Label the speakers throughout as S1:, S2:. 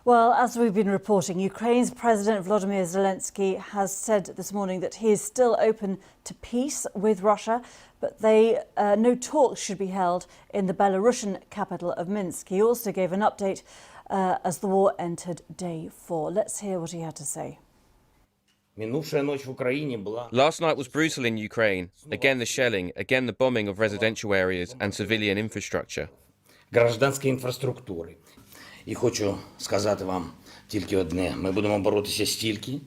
S1: Well, as we've been reporting, Ukraine's President Volodymyr Zelensky has said this morning that he is still open to peace with Russia, but no talks should be held in the Belarusian capital of Minsk. He also gave an update as the war entered day 4. Let's hear what he had to say.
S2: Last night was brutal in Ukraine. Again the shelling, again the bombing of residential areas and civilian infrastructure.
S3: Гражданської інфраструктури. І хочу сказати вам тільки одне. Ми будемо боротися стільки,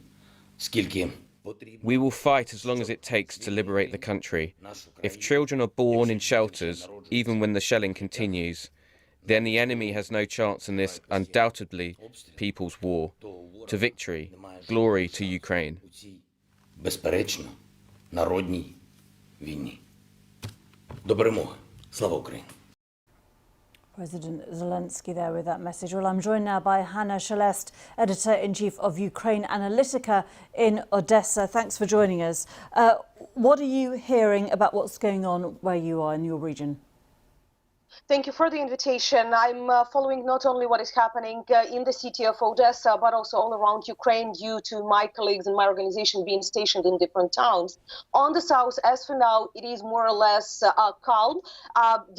S3: скільки потрібно.
S2: We will fight as long as it takes to liberate the country. If children are born in shelters, even when the shelling continues, then the enemy has no chance in this undoubtedly people's war. To victory, glory to Ukraine.
S3: Безперечно, народній війні. До перемоги. Слава Україні!
S1: President Zelensky there with that message. Well, I'm joined now by Hanna Shelest, Editor-in-Chief of Ukraine Analytica in Odessa. Thanks for joining us. What are you hearing about what's going on where you are in your region?
S4: Thank you for the invitation. I'm following not only what is happening in the city of Odessa, but also all around Ukraine due to my colleagues and my organization being stationed in different towns. On the south, as for now, it is more or less calm.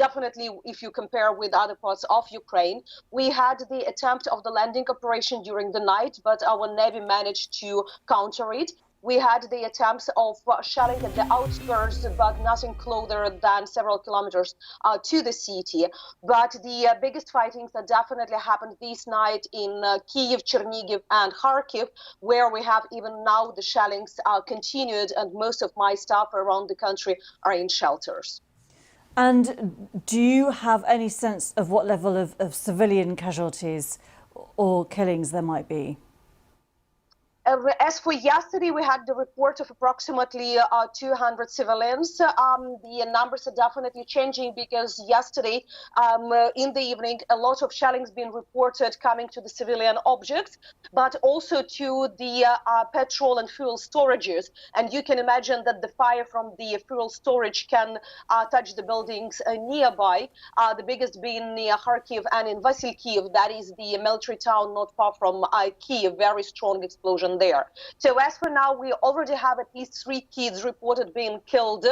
S4: Definitely, if you compare with other parts of Ukraine, we had the attempt of the landing operation during the night, but our Navy managed to counter it. We had the attempts of shelling at the outskirts, but nothing closer than several kilometers to the city. But the biggest fightings that definitely happened this night in Kyiv, Chernihiv, and Kharkiv, where we have even now the shellings continued, and most of my staff around the country are in shelters.
S1: And do you have any sense of what level of civilian casualties or killings there might be?
S4: As for yesterday, we had the report of approximately 200 civilians. The numbers are definitely changing because yesterday in the evening, a lot of shellings been reported coming to the civilian objects, but also to the petrol and fuel storages. And you can imagine that the fire from the fuel storage can touch the buildings nearby, the biggest being near Kharkiv and in Vasilkiv, that is the military town not far from Kyiv, very strong explosion there. So as for now, we already have at least 3 kids reported being killed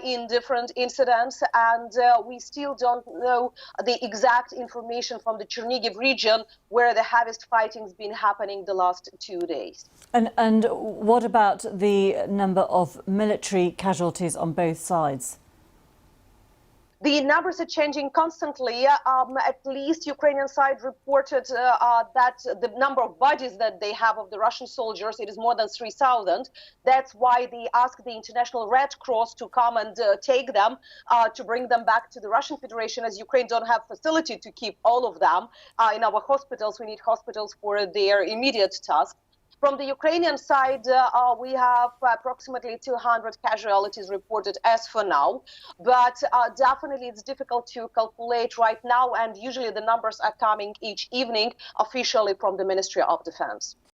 S4: in different incidents, and we still don't know the exact information from the Chernihiv region where the heaviest fighting's been happening the last 2 days.
S1: And what about the number of military casualties on both sides?
S4: The numbers are changing constantly. At least Ukrainian side reported that the number of bodies that they have of the Russian soldiers, it is more than 3,000. That's why they asked the International Red Cross to come and take them, to bring them back to the Russian Federation, as Ukraine don't have facility to keep all of them in our hospitals. We need hospitals for their immediate task. From the Ukrainian side, we have approximately 200 casualties reported as for now, but definitely it's difficult to calculate right now, and usually the numbers are coming each evening officially from the Ministry of Defense.